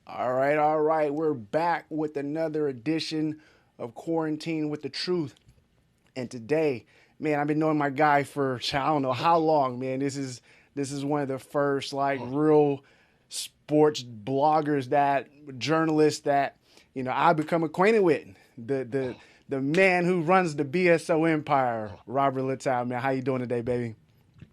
All right. We're back with another edition of Quarantine with the Truth. And today, man, I've been knowing my guy for I don't know how long, man. This is one of the first like real sports bloggers that journalists that I become acquainted with. The man who runs the BSO empire, Robert Littal, man. How you doing today, baby?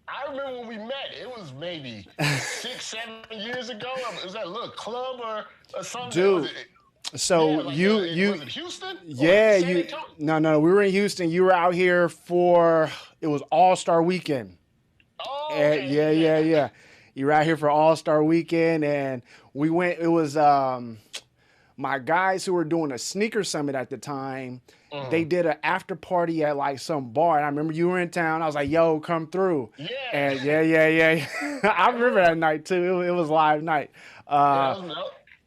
I remember when we met. It was maybe 6, 7 years ago. Was that a little club or something? Was Dude, it? Yeah, so like you was it Houston or yeah, San you Antonio? no, we were in Houston. You were out here for it was All-Star weekend. Oh, And okay, yeah, yeah. yeah, yeah. You were out here for All-Star weekend and we went it was my guys who were doing a sneaker summit at the time, they Mhm. did an after party at like some bar. And I remember you were in town. I was like, yo, come through. Yeah. And yeah. I remember that night too. It was live night. Yeah, Uh,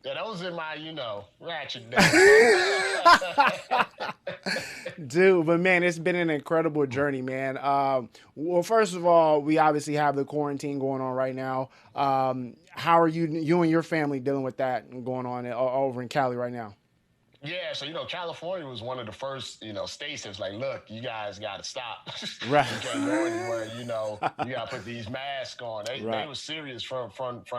that was in my, ratchet days. Dude, but man, it's been an incredible journey, man. Well, first of all, we obviously have the quarantine going on right now. How are you and your family dealing with that and going on over in Cali right now? Yeah, so California was one of the first, states that was like, look, you guys got to stop. Right. You can't go anywhere. You got to put these masks on. They Right. were serious from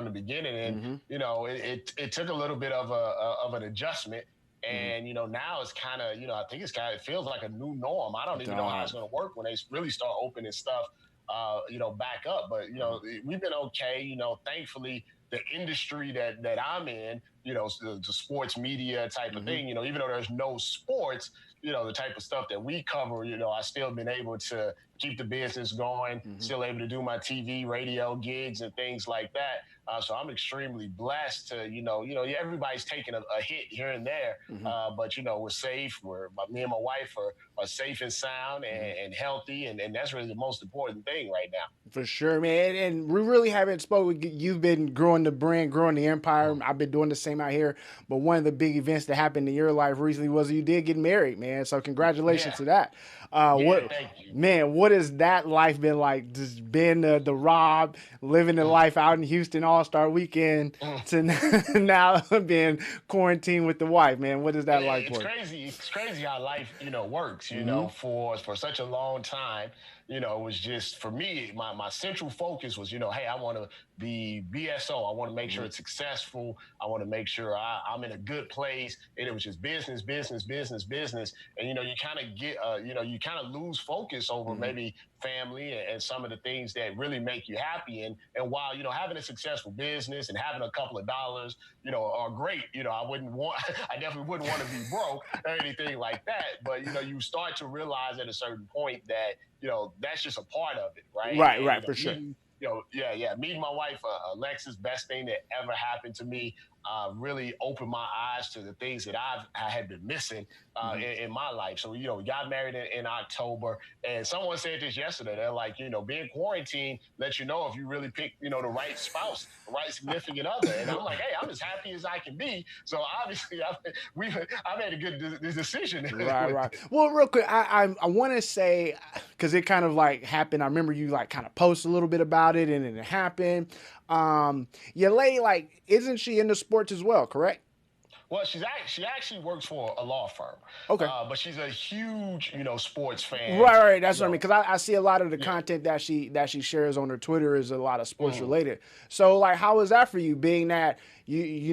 the beginning, and Mm-hmm. it took a little bit of an adjustment. Mm-hmm. And now it's kind of I think it feels like a new norm. I don't even know how Dog. it's going to work when they really start opening stuff, back up. But Mm-hmm. we've been okay. Thankfully the industry that I'm in, the sports media type of Mm-hmm. thing, even though there's no sports, the type of stuff that we cover, I still been able to keep the business going, Mm-hmm. still able to do my TV, radio gigs and things like that. So I'm extremely blessed to, everybody's taking a hit here and there, Mm-hmm. but we're safe. Me and my wife are safe and sound Mm-hmm. and healthy, and that's really the most important thing right now. For sure, man. And we really haven't spoken. You've been growing the brand, growing the empire. I've been doing the same out here. But one of the big events that happened in your life recently was you did get married, man. So congratulations Yeah, to that. yeah. What, Thank you. man? what has that life been like? Just being the Rob, living the life out in Houston All-Star Weekend to now being quarantined with the wife, man. What is that like It's for you? crazy. It's crazy how life, works. Mm-hmm. For such a long time, it was just for me. My central focus was, hey, I want to be BSO. I want to make sure Mm-hmm. it's successful. I want to make sure I'm in a good place. And it was just business, business, business, business. And you kind of get, you kind of lose focus over Mm-hmm. maybe family and some of the things that really make you happy. And while having a successful business and having a couple of dollars, are great. I wouldn't want, I definitely wouldn't want to be broke or anything like that. But you start to realize at a certain point that that's just a part of it, right? Right, And right, for sure. meeting, yeah, meeting my wife, Alexis, best thing that ever happened to me. Really opened my eyes to the things that I had been missing Mm-hmm. in my life. So we got married in October, and someone said this yesterday. They're like, being quarantined lets you know if you really pick, the right spouse, the right significant other. And I'm like, hey, I'm as happy as I can be. So obviously, I made a good decision Right, with right. it. Well, real quick, I want to say because it kind of like happened. I remember you like kind of post a little bit about it, and then it happened. Your lady, like, isn't she into sports as well? Correct? Well, she actually works for a law firm, Okay. but she's a huge sports fan. Right, right. That's You what I mean. know, Because I see a lot of the yeah. content that she shares on her Twitter is a lot of sports Mhm. related. So, like, how is that for you? Being that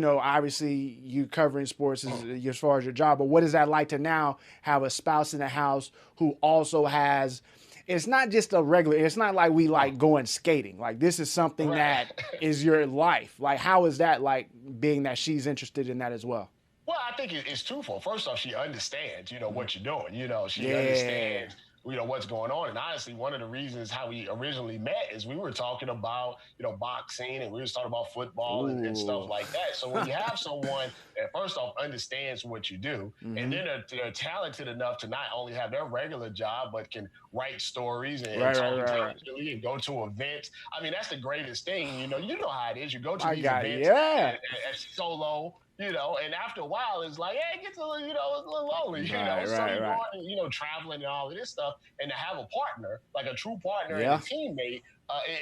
obviously you covering sports as far as your job, but what is that like to now have a spouse in the house who also has? It's not just a regular. It's not like we like going skating. Like this is something Right. that is your life. Like how is that like being that she's interested in that as well? Well, I think it's twofold. First off, she understands, Mhm. what you're doing. She Yeah. understands, what's going on. And honestly, one of the reasons how we originally met is we were talking about, boxing and we were talking about football and stuff Ooh. like that. So when you have someone that first off understands what you do, and Hmm. then they're talented enough to not only have their regular job, but can write stories and Right, right, talk right, right. intelligently and go to events. I mean, that's the greatest thing. You know how it is. You go to My these God, events yeah. as solo, and after a while, it's like, hey, it gets it's a little lonely, Right, So right, you go right. on, traveling and all of this stuff, and to have a partner, like a true partner and a Yeah. teammate,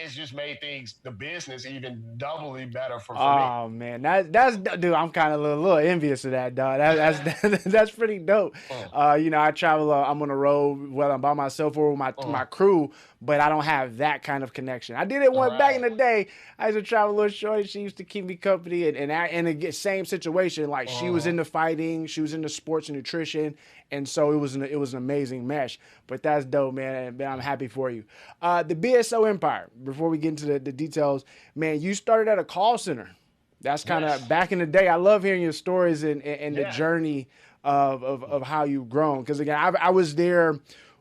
it's just made things, the business, even doubly better for me. Oh man, that's dude. I'm kind of a little envious of that, dog. That's that's pretty dope. Mm, I travel. I'm on the road whether I'm by myself or with my mm, crew, but I don't have that kind of connection. I did it one back in right. the day. I used to travel with shorty. She used to keep me company, and the same situation. Like she was Mm, into fighting, she was into sports and nutrition, and so it was an amazing mesh. But that's dope, man. And I'm happy for you. The BSO Empire. Before we get into the details, man, you started at a call center. That's kind of yes. back in the day. I love hearing your stories and the Yeah. journey of how you've grown. Because again, I was there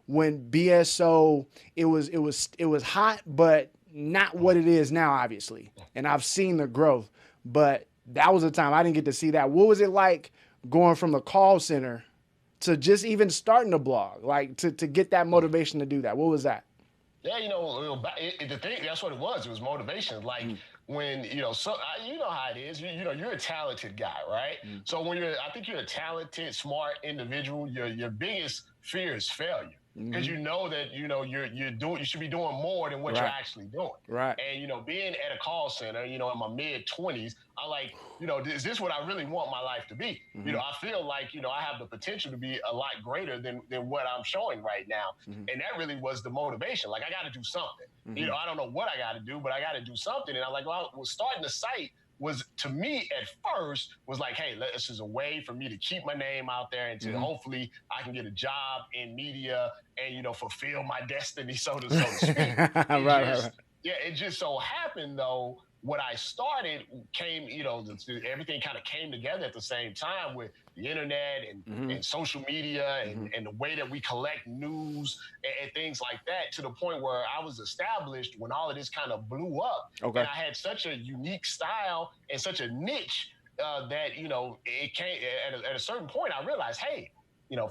when BSO it was hot, but not what it is now, obviously. And I've seen the growth, but that was a time I didn't get to see that. What was it like going from the call center to just even starting a blog, like to get that motivation to do that? What was that? Yeah, the thing, that's what it was. It was motivation. Like Mm, when, so you know how it is. You're a talented guy, right? mm, So I think you're a talented, smart individual. Your biggest fear is failure because mm-hmm. you know that you should be doing more than what you're Right, actually doing. right. And being at a call center, in my mid 20s, I like, is this what I really want my life to be? Mm-hmm. I feel like I have the potential to be a lot greater than what I'm showing right now, Mm-hmm. and that really was the motivation. Like I got to do something. Mm-hmm. I don't know what I got to do, but I got to do something. And I'm like, well, starting the site was, to me at first, was like, hey, this is a way for me to keep my name out there and to Mm-hmm. hopefully I can get a job in media and fulfill my destiny, so to speak. right, It right, right. just Yeah, it just so happened though, what I started came, everything kind of came together at the same time with the internet Mm-hmm. and social media Mm-hmm. and the way that we collect news and things like that, to the point where I was established when all of this kind of blew up. And Okay. I had such a unique style and such a niche that, it came at a certain point. I realized, hey,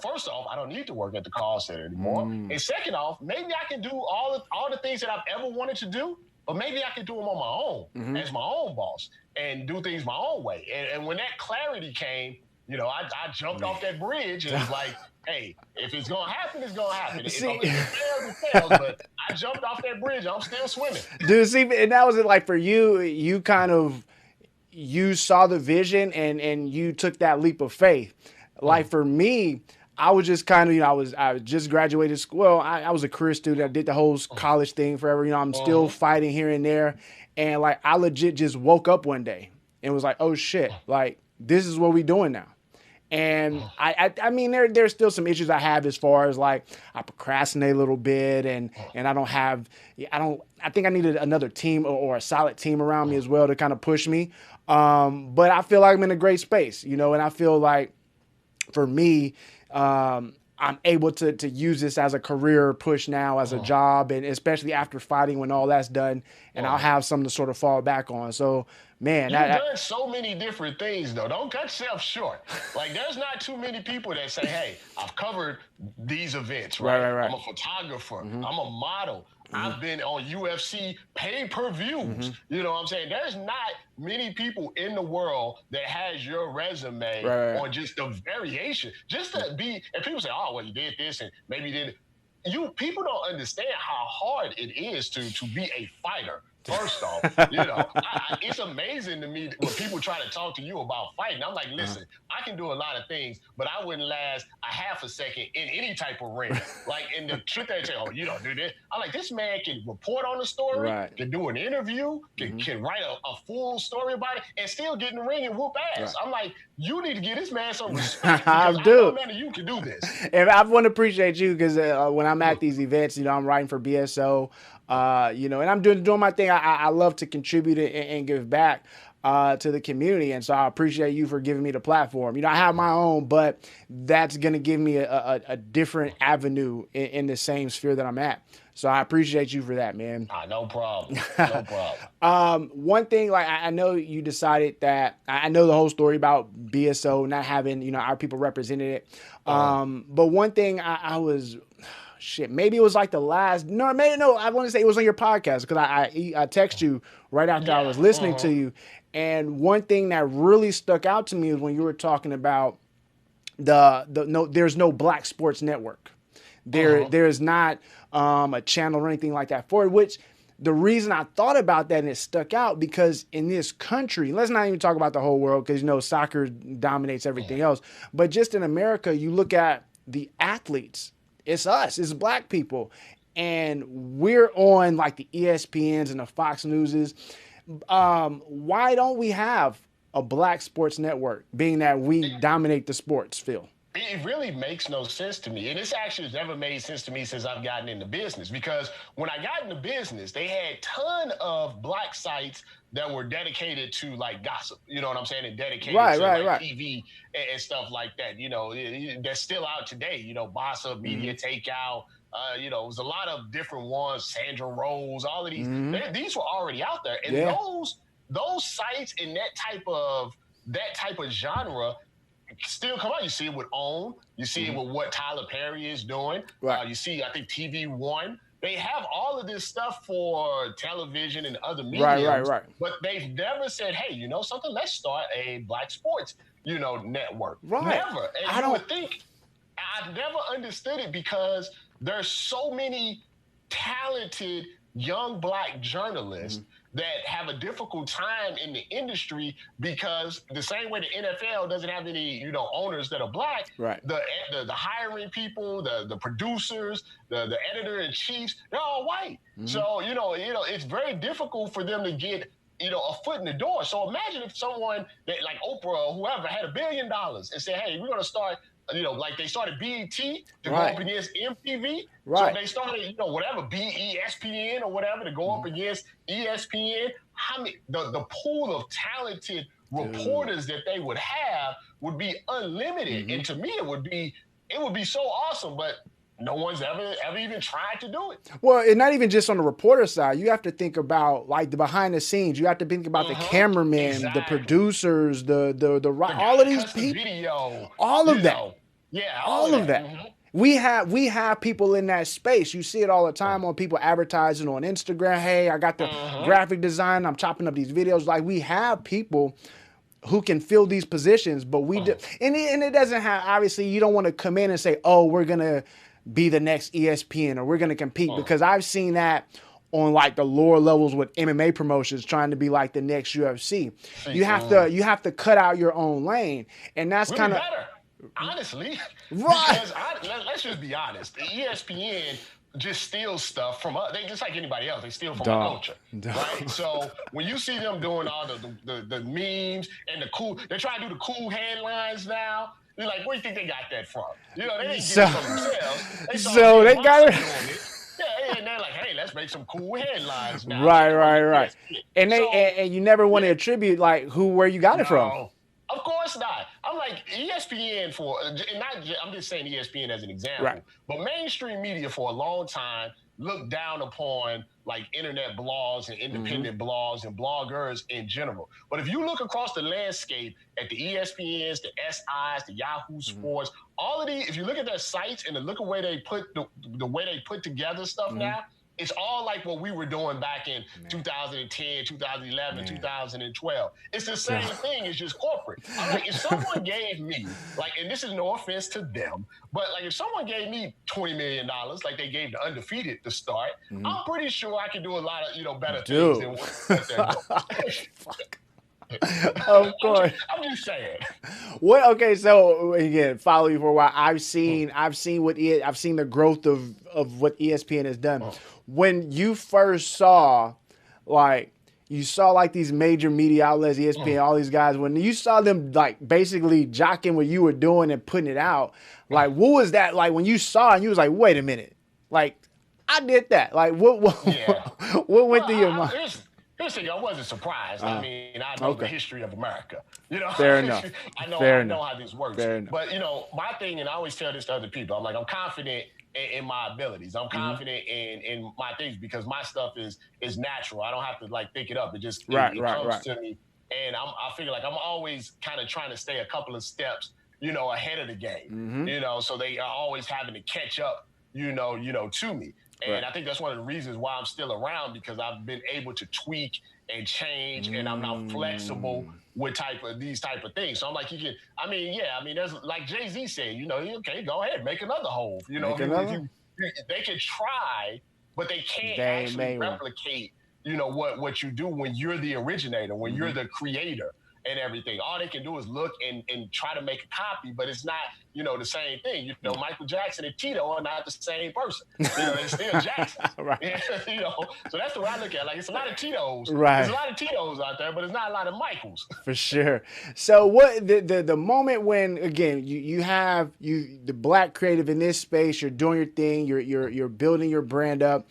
first off, I don't need to work at the call center anymore. Mm. And second off, maybe I can do all the things that I've ever wanted to do, but maybe I can do them on my own Mm-hmm. as my own boss and do things my own way. And when that clarity came, I jumped Man. off that bridge and was like, hey, if it's gonna happen, it's gonna happen. If See, it fails, it fails. But I jumped off that bridge. I'm still swimming. dude, see, and that was it. Like for you, you kind of you saw the vision and you took that leap of faith. Like Mm, for me, I was just kind of, I just graduated school. Well, I was a career student. I did the whole mm, college thing forever. I'm still mhm, fighting here and there. And like, I legit just woke up one day and was like, oh shit, like this is what we doing now. And mm, I mean, there's still some issues I have as far as like I procrastinate a little bit, and I don't have, I think I needed another team or a solid team around me mm, as well to kind of push me. But I feel like I'm in a great space, and I feel like for me, I'm able to use this as a career push now, as a mm, job, and especially after fighting when all that's done, and I'll mm. have something to sort of fall back on. So, man, You've that done so many different things, though. Don't cut yourself short. Like, there's not too many people that say, hey, I've covered these events, right, right? right, I'm right. a photographer, Mm-hmm, I'm a model. mm-hmm, I've been on UFC pay-per-views. mm-hmm. You know what I'm saying? There's not many people in the world that has your resume Right, right, on just the variation. Just to be, and people say, oh, well, you did this and maybe you did. People don't understand how hard it is to be a fighter. First off, it's amazing to me when people try to talk to you about fighting. I'm like, uh-huh. listen, I can do a lot of things, but I wouldn't last a half a second in any type of ring. Like, in the truth, they say, oh, you don't do this. I'm like, this man can report on the story, Right. can do an interview, Mm-hmm. can write a full story about it, and still get in the ring and whoop ass. Right. I'm like, you need to give this man some respect I because I know, do. man, that you can do this. And I want to appreciate you because when I'm at these events, I'm writing for BSO, and I'm doing my thing. I love to contribute and give back to the community, and so I appreciate you for giving me the platform. I have my own, but that's gonna give me a different avenue in the same sphere that I'm at. So I appreciate you for that, man. No problem. No problem. One thing, like I know you decided that I know the whole story about BSO not having our people represented it. Uh, But one thing I was shit, maybe it was like the last. No, maybe no. I want to say it was on your podcast because I text you right after I yeah. was listening to you, and one thing that really stuck out to me was when you were talking about the no. There's no Black Sports Network. There is not a channel or anything like that for it, which the reason I thought about that and it stuck out because in this country, let's not even talk about the whole world because soccer dominates everything else, but just in America, you look at the athletes, it's us, it's black people, and we're on like the ESPNs and the Fox Newses. Why don't we have a Black Sports Network, being that we dominate the sports field? It really makes no sense to me. And this actually has never made sense to me since I've gotten into business. Because when I got into business, they had a ton of black sites that were dedicated to like gossip, you know what I'm saying? And dedicated Right, to right, like right. TV and stuff like that. That's still out today, Boss Up, Mm-hmm. Media Takeout. It was a lot of different ones, Sandra Rose, all of these. Mm-hmm. These were already out there. And Yeah. those sites in that type of genre still come out. You see it with OWN. You see it Mm-hmm. with what Tyler Perry is doing. Right. You see, I think TV One. They have all of this stuff for television and other Right, right, mediums, right. but they've never said, "Hey, something? Let's start a Black sports, network." Right. Never. And I you don't. would think I've never understood it because there's so many talented young black journalists Mm-hmm. that have a difficult time in the industry because the same way the NFL doesn't have any, owners that are black, Right. the hiring people, the producers, the editor in chiefs, they're all white. Mm-hmm. So, it's very difficult for them to get a foot in the door. So imagine if someone that like Oprah or whoever had $1 billion and said, hey, we're going to start, like they started BET to go Right. up against MTV. Right. So they started, whatever, BESPN or whatever to go up against ESPN. How many, the pool of talented reporters that they would have would be unlimited. Mm-hmm. And to me, it would be so awesome, but no one's ever even tried to do it. Well, and not even just on the reporter side. You have to think about like the behind the scenes. You have to think about the cameramen, Exactly. the producers, the guy all of that these cuts the people, video, all of that, Yeah, all of that. Mhm. We have people in that space. You see it all the time on people advertising on Instagram. Hey, I got the graphic design. I'm chopping up these videos. Like we have people who can fill these positions, but we do, and it doesn't have, obviously you don't want to come in and say, oh, we're gonna be the next ESPN or we're gonna compete, because I've seen that on like the lower levels with MMA promotions trying to be like the next UFC. You have to cut out your own lane, and that's We'll be kind of better, honestly, right. because let's just be honest. The ESPN just steals stuff from us. They just like anybody else. They steal from our Dog. culture, right? So when you see them doing all the memes and the cool, they're trying to do the cool headlines now. You're like, where do you think they got that from? You know, they didn't get So, it from themselves. They saw so Big they got Monster it. doing it. Yeah, and they're like, hey, let's make some cool headlines now. Right, Like, come on, right, man, right. ESPN. And So you never want to yeah, attribute like where you got it from. no, of course not. I'm like ESPN for, and not. I'm just saying ESPN as an Right. example, but mainstream media for a long time looked down upon like internet blogs and independent blogs and bloggers in general. But if you look across the landscape at the ESPNs, the SIs, the Yahoo Sports, all of these, if you look at their sites and look at where they put the way they put together stuff now, it's all like what we were doing back in 2010, 2011, 2012. It's the same thing. It's just corporate. I'm like, if someone gave me, like, and this is no offense to them, but like if someone gave me $20 million, like they gave the undefeated to start, I'm pretty sure I could do a lot of, better things than what they're doing. Of course. I'm just saying. What? Okay, so again, follow you for a while. I've seen the growth of what ESPN has done. When you first saw, like, you saw like these major media outlets, ESPN, all these guys. When you saw them like basically jocking what you were doing and putting it out, like, what was that like when you saw it and you was like, wait a minute, like, I did that. Like, Yeah. what went through your mind? Here's the thing, I wasn't surprised. I mean, I know the history of America. Fair enough. I know Fair I enough. know how this works. Fair enough. But my thing, and I always tell this to other people, I'm like, I'm confident in my abilities. I'm confident in my things because my stuff is natural. I don't have to like think it up. It just it comes to me. And I figure like I'm always kind of trying to stay a couple of steps, ahead of the game. So they are always having to catch up, to me. And I think that's one of the reasons why I'm still around, because I've been able to tweak and change, and I'm now flexible with these type of things. So I'm like, there's like Jay-Z said, okay, go ahead, make another hole. They can try, but they can't actually replicate, what you do when you're the originator, when you're the creator and everything. All they can do is look and try to make a copy, but it's not, the same thing. Michael Jackson and Tito are not the same person. They're still Jackson. So that's the way I look at it. Like, it's a lot of Titos. Right. There's a lot of Titos out there, but it's not a lot of Michaels. For sure. So what the moment when, again, you have the black creative in this space, you're doing your thing, you're building your brand up,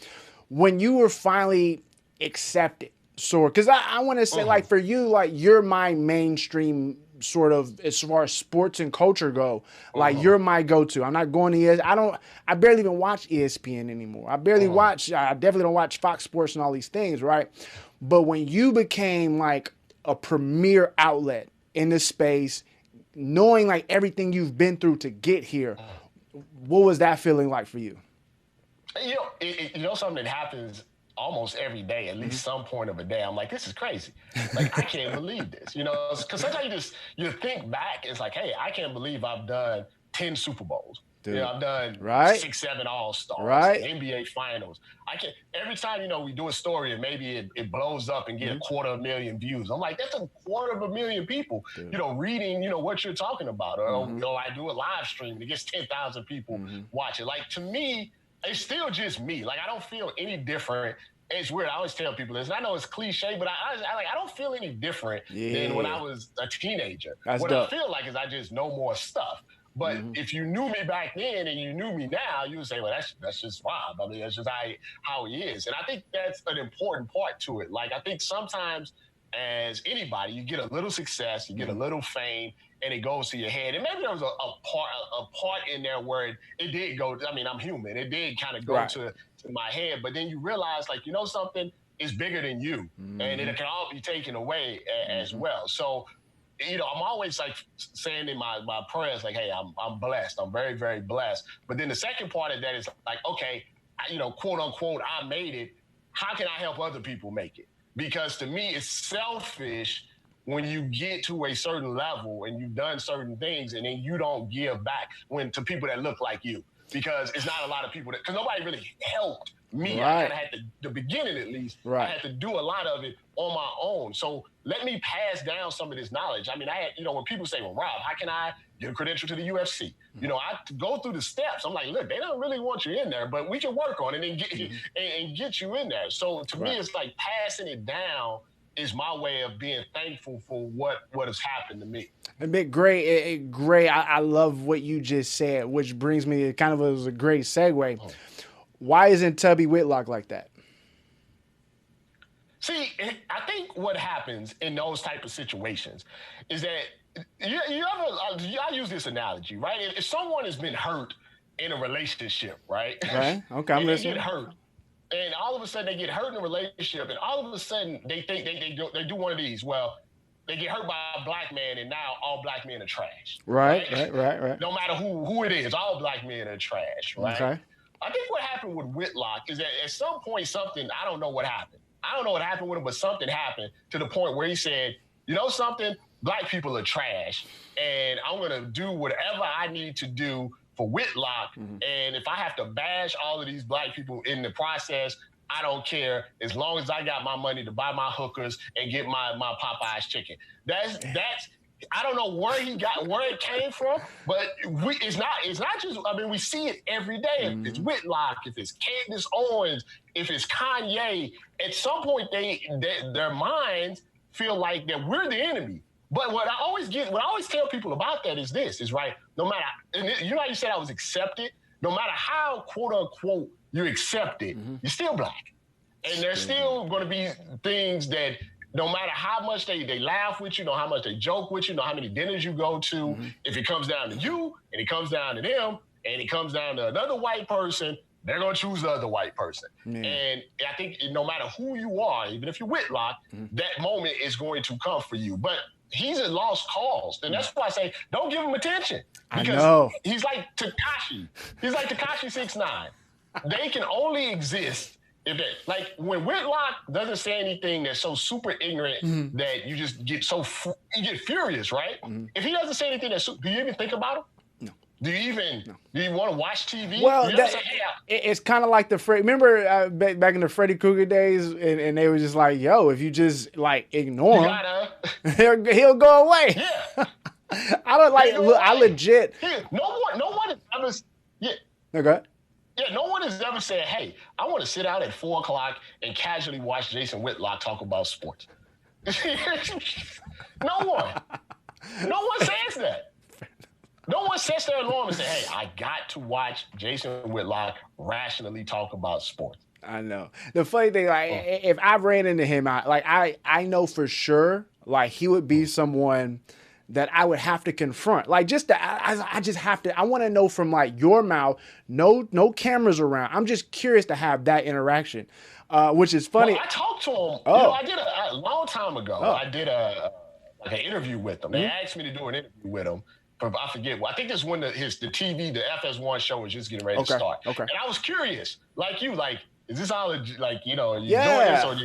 when you were finally accepted, because I want to say, like, for you, like, you're my mainstream sort of, as far as sports and culture go, like, you're my go-to. I'm not going to I barely even watch ESPN anymore. I definitely don't watch Fox Sports and all these things, right? But when you became like a premier outlet in this space, knowing like everything you've been through to get here, what was that feeling like for you? Something that happens almost every day, at least some point of a day. I'm like, this is crazy. Like, I can't believe this, because sometimes you think back, it's like, hey, I can't believe I've done 10 Super Bowls. Dude. I've done 6, 7 All-Stars, NBA Finals. Every time, we do a story and maybe it blows up and get 250,000 views. I'm like, that's 250,000 people, reading, what you're talking about. Or, I do a live stream and it gets 10,000 people watch it. Like, to me, it's still just me. Like, I don't feel any different. It's weird. I always tell people this, and I know it's cliche, but I don't feel any different than when I was a teenager. What I feel like is I just know more stuff. But if you knew me back then and you knew me now, you would say, well, that's just Rob. I mean, that's just how he is. And I think that's an important part to it. Like, I think sometimes as anybody, you get a little success, you get a little fame, and it goes to your head. And maybe there was a part in there where it did go. I mean, I'm human. It did kind of go to my head. But then you realize, like, something is bigger than you, and it can all be taken away as well. So, I'm always like saying in my prayers, like, hey, I'm blessed. I'm very, very blessed. But then the second part of that is like, okay, quote unquote, I made it. How can I help other people make it? Because to me, it's selfish when you get to a certain level and you've done certain things and then you don't give back to people that look like you, because it's not a lot of people because nobody really helped me. Right. I kind of had to, the beginning at least, I had to do a lot of it on my own. So let me pass down some of this knowledge. I mean, I had, when people say, well, Rob, how can I get a credential to the UFC? I go through the steps. I'm like, look, they don't really want you in there, but we can work on it and get, and get you in there. So to me, it's like passing it down is my way of being thankful for what has happened to me. Great. I love what you just said, which brings me, it kind of was a great segue. Why isn't Tubby Whitlock like that? See, I think what happens in those type of situations is that I use this analogy, right? If someone has been hurt in a relationship, right? Right. Okay, I'm listening. They get hurt, and all of a sudden they get hurt in a relationship, and all of a sudden they think they do one of these. Well, they get hurt by a black man, and now all black men are trash. Right. No matter who it is, all black men are trash, right? Okay. I think what happened with Whitlock is that at some point I don't know what happened. I don't know what happened with him, but something happened to the point where he said, you know something, black people are trash, and I'm going to do whatever I need to do for Whitlock, and if I have to bash all of these black people in the process, I don't care, as long as I got my money to buy my hookers and get my Popeye's chicken. That's I don't know where it came from, but it's not just, I mean, we see it every day. If it's Whitlock, if it's Candace Owens, if it's Kanye, at some point their minds feel like that we're the enemy. But what I always tell people about that is right, no matter, and you said I was accepted, no matter how, quote unquote, you accept it, you're still black. And there's still going to be things that, no matter how much they laugh with you, how much they joke with you, how many dinners you go to, if it comes down to you and it comes down to them and it comes down to another white person, they're going to choose the other white person. And I think no matter who you are, even if you're Whitlock, that moment is going to come for you. But he's a lost cause. And that's why I say, don't give him attention. Because he's like Tekashi. He's like Tekashi 6ix9ine. They can only exist like when Whitlock doesn't say anything that's so super ignorant that you just get you get furious, right? If he doesn't say anything do you even think about him? No. Do you want to watch TV? Well, it's kind of like remember back in the Freddy Krueger days, and they were just like, yo, if you just like ignore him, he'll go away. Yeah. I don't like, look, I legit. No one has ever, Okay. Yeah, no one has ever said, hey, I want to sit out at 4 o'clock and casually watch Jason Whitlock talk about sports. No one. No one says that. No one sets their alarm and says, hey, I got to watch Jason Whitlock rationally talk about sports. I know. The funny thing, like, if I ran into him, I know for sure, like, he would be someone that I would have to confront. Like, I just have to, I want to know from like your mouth, no cameras around. I'm just curious to have that interaction, which is funny. Well, I talked to him. I did a long time ago. I did an interview with him. They asked me to do an interview with him. I forget. Well, I think this is when the TV, the FS1 show was just getting ready to start. Okay. And I was curious, like you, like, is this all like, you doing this or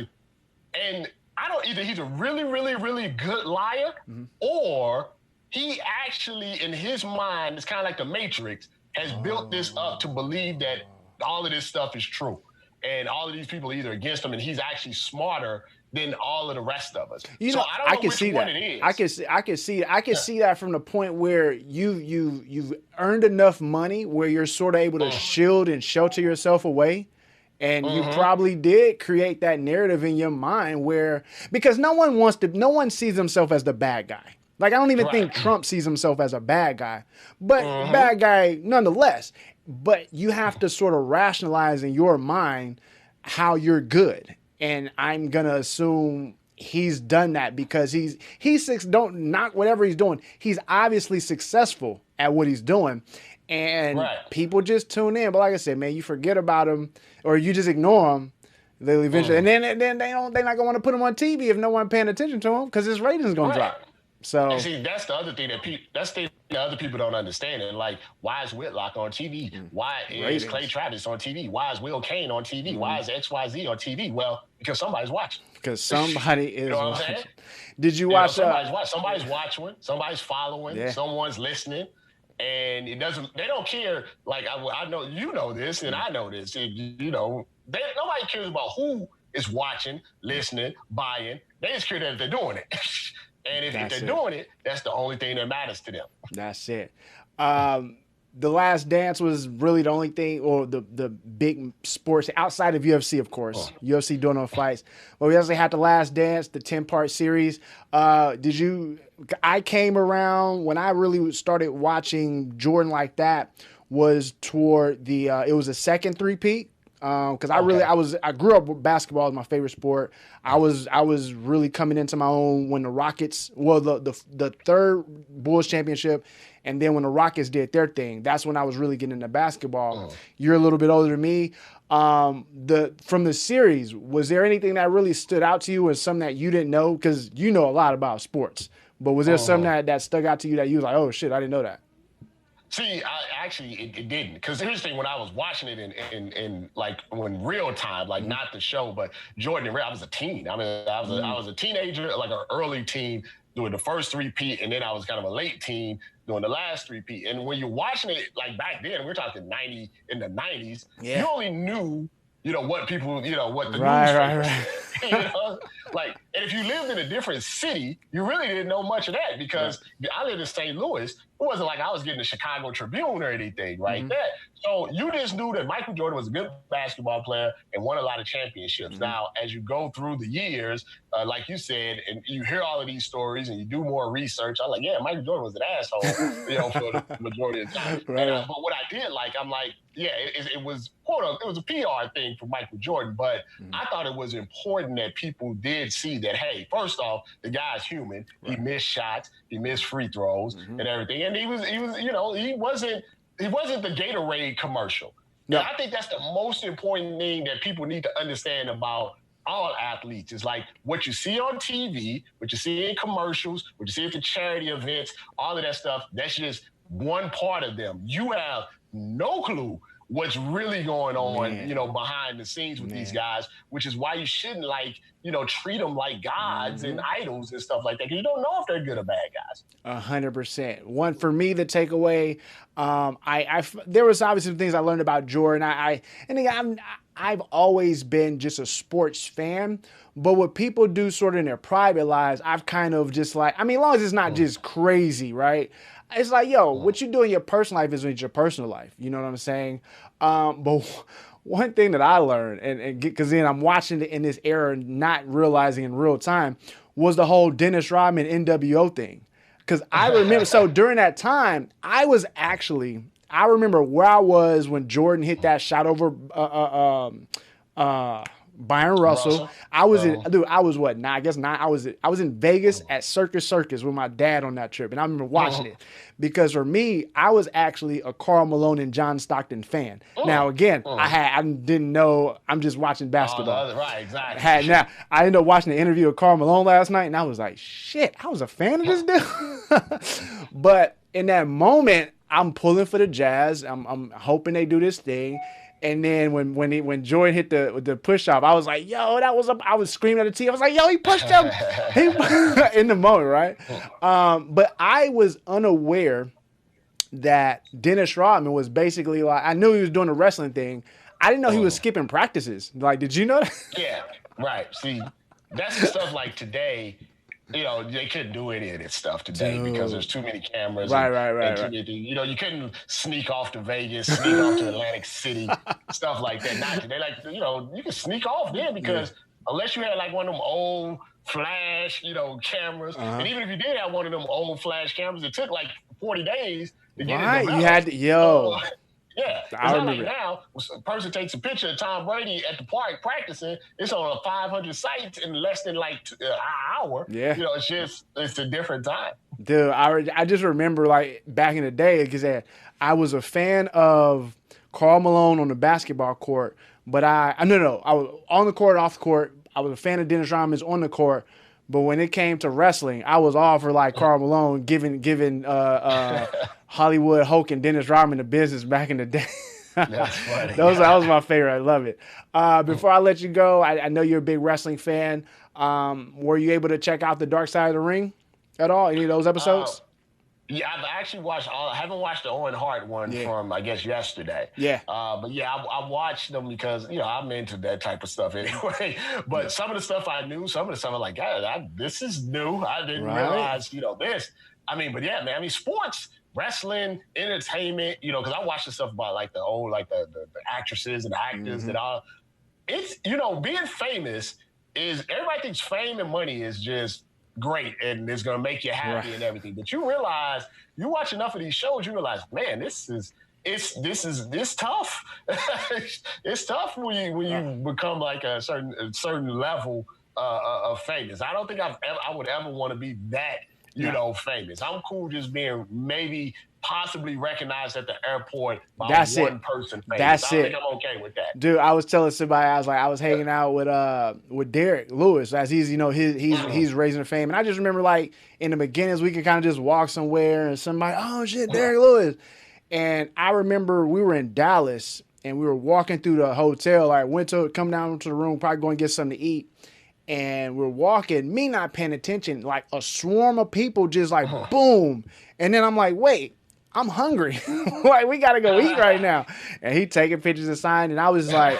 and I don't either. He's a really, really, really good liar, or he actually, in his mind, it's kind of like the Matrix, has built this up to believe that all of this stuff is true, and all of these people are either against him, and he's actually smarter than all of the rest of us. I don't know which one it is. I can see that from the point where you've earned enough money where you're sort of able to shield and shelter yourself away. And you probably did create that narrative in your mind because no one sees himself as the bad guy. Like, I don't even think Trump sees himself as a bad guy, but bad guy nonetheless. But you have to sort of rationalize in your mind how you're good. And I'm going to assume he's done that because don't knock whatever he's doing. He's obviously successful at what he's doing. And people just tune in. But like I said, man, you forget about him or you just ignore him. They'll eventually, and then they're not gonna want to put him on TV if no one paying attention to him because his ratings gonna drop. So and see, that's the other thing that other people don't understand it. Like, why is Whitlock on TV? Why is Clay Ratings. Travis on TV? Why is Will Kane on TV? Why is XYZ on TV? Well, because somebody's watching. Because somebody You know is what I'm saying? watching. Did you watch? Somebody's watching. Somebody's watching. Somebody's following. Yeah. Someone's listening. And it doesn't. They don't care. Like I know you know this, and I know this. Nobody cares about who is watching, listening, buying. They just care that they're doing it. And if they're doing it, that's the only thing that matters to them. That's it. The Last Dance was really the only thing, or the big sports outside of UFC, of course. UFC doing no fights. But we also had The Last Dance, the 10-part series. I came around when I really started watching Jordan like that was toward it was a second three-peat. Because I grew up with basketball as my favorite sport. I was really coming into my own when the Rockets, the third Bulls championship, and then when the Rockets did their thing, that's when I was really getting into basketball. You're a little bit older than me. From the series, was there anything that really stood out to you, or something that you didn't know? Because you know a lot about sports, but was there something that stuck out to you that you was like, oh shit, I didn't know that? See, it didn't. Because here's the thing: when I was watching it in like when real time, like not the show, but Jordan and Ray, I was a teen. I mean, I was a teenager, like an early teen, doing the first three-peat, and then I was kind of a late teen doing the last three-peat. And when you're watching it, like back then, we're talking in the 90s, you only knew, what people, what the news right. Like, and if you lived in a different city, you really didn't know much of that because I lived in St. Louis. It wasn't like I was getting the Chicago Tribune or anything, right? So you just knew that Michael Jordan was a good basketball player and won a lot of championships. Now, as you go through the years, like you said, and you hear all of these stories and you do more research, I'm like, yeah, Michael Jordan was an asshole, for the majority of the time. Right. But what I did like, I'm like, yeah, it was it was a PR thing for Michael Jordan, but I thought it was important that people did see that, hey, first off, the guy's human. He missed shots, he missed free throws and everything. And he wasn't the Gatorade commercial. No. And I think that's the most important thing that people need to understand about all athletes is like what you see on TV, what you see in commercials, what you see at the charity events, all of that stuff, that's just one part of them. You have no clue what's really going on, behind the scenes with these guys, which is why you shouldn't treat them like gods and idols and stuff like that. Because you don't know if they're good or bad guys. 100%. One for me, the takeaway. There was obviously some things I learned about Jordan. I've always been just a sports fan, but what people do sort of in their private lives, I've kind of just like, as long as it's not just crazy, right? It's like, what you do in your personal life is in your personal life. You know what I'm saying? But one thing that I learned, and because then I'm watching it in this era, not realizing in real time, was the whole Dennis Rodman NWO thing. Because I remember, so during that time, I remember where I was when Jordan hit that shot over Byron Russell. I was in Vegas at Circus with my dad on that trip, and I remember watching it because for me, I was actually a Karl Malone and John Stockton fan. Now again, I didn't know. I'm just watching basketball. Right, exactly. I ended up watching the interview with Karl Malone last night, and I was like, shit, I was a fan of this dude. But in that moment, I'm pulling for the Jazz. I'm hoping they do this thing. And then when Jordan hit the push off, I was like, yo, I was screaming at the TV. I was like, yo, he pushed him. In the moment, right? But I was unaware that Dennis Rodman was basically like, I knew he was doing the wrestling thing. I didn't know he was skipping practices. Like, did you know that? Yeah, right. See, that's the stuff like today. They couldn't do any of this stuff today because there's too many cameras. Right. You couldn't sneak off to Vegas, sneak off to Atlantic City, stuff like that. Not today. Like, you can sneak off then because unless you had like one of them old flash, cameras, and even if you did have one of them old flash cameras, it took like 40 days to get it developed. You had to, yeah, it's not like now. A person takes a picture of Tom Brady at the park practicing. It's on 500 sites in less than like an hour. Yeah, it's a different time. Dude, I just remember like back in the day because I was a fan of Karl Malone on the basketball court, but I was on the court, off the court. I was a fan of Dennis Rodman on the court, But when it came to wrestling, I was all for like Karl Malone giving Hollywood Hulk and Dennis Rodman the business back in the day. That's funny. That was my favorite. I love it. Before I let you go, I know you're a big wrestling fan. Were you able to check out the Dark Side of the Ring at all? Any of those episodes? Yeah, I've actually watched all. I haven't watched the Owen Hart one from I guess yesterday. Yeah. But yeah, I watched them because I'm into that type of stuff anyway. But some of the stuff I knew, some of the stuff I'm like, God, this is new. I didn't realize this. I mean, but yeah, man. I mean, sports, wrestling, entertainment. Because I watch the stuff about like the old, like the actresses and actors and all. It's being famous is everybody thinks fame and money is just great and it's going to make you happy and everything. But you realize, you watch enough of these shows, you realize, man, this is tough. It's tough when you become like a certain level of famous. I don't think I would ever want to be that famous. I'm cool just being maybe possibly recognized at the airport by one person famous. I think I'm okay with that. Dude, I was telling somebody, I was hanging out with Derek Lewis as he's he's raising the fame. And I just remember like in the beginnings we could kind of just walk somewhere and somebody, oh shit, Derek Lewis. And I remember we were in Dallas and we were walking through the hotel. I went to come down to the room, probably going to get something to eat. And we're walking, me not paying attention, like a swarm of people just like boom. And then I'm like, wait, I'm hungry. Like, we got to go eat right now. And he taking pictures and signing. And I was like,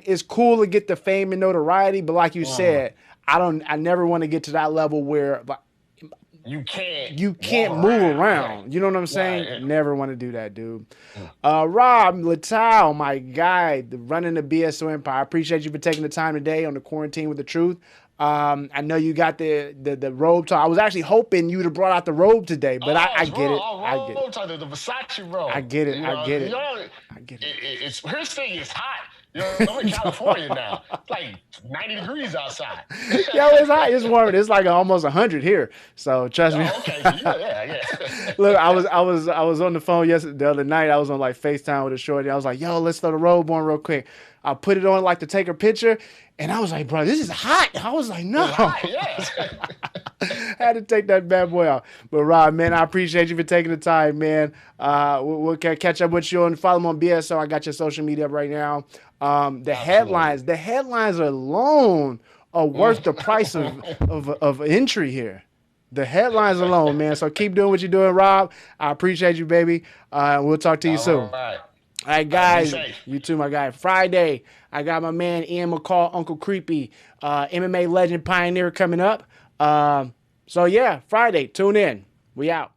it's cool to get the fame and notoriety. But like you said, I never want to get to that level where like, you can't move around. You know what I'm saying? Right. Never want to do that, dude. Rob Littal, my guy, running the BSO Empire. I appreciate you for taking the time today on the Quarantine with the Truth. I know you got the robe talk. I was actually hoping you'd have brought out the robe today, but I get it. I get it. The Versace robe. I get it. I get it. I get it. Here's the thing. It's hot. I'm in California now. It's like 90 degrees outside. Yo, it's hot. It's warm. It's like almost 100 here. So trust me. Okay. Yeah. Look, I was on the phone the other night. I was on like FaceTime with a shorty. I was like, yo, let's throw the robe on real quick. I put it on like to take a picture. And I was like, bro, this is hot. I was like, no. Had to take that bad boy out. But Rob, man, I appreciate you for taking the time, man. We'll catch up with you and follow me on BSO. I got your social media up right now. The headlines alone are worth the price of entry here. The headlines alone, man. So keep doing what you're doing, Rob. I appreciate you, baby. We'll talk to you soon. All right, guys. You too, my guy. Friday, I got my man Ian McCall, Uncle Creepy, MMA legend pioneer coming up. So yeah, Friday, tune in. We out.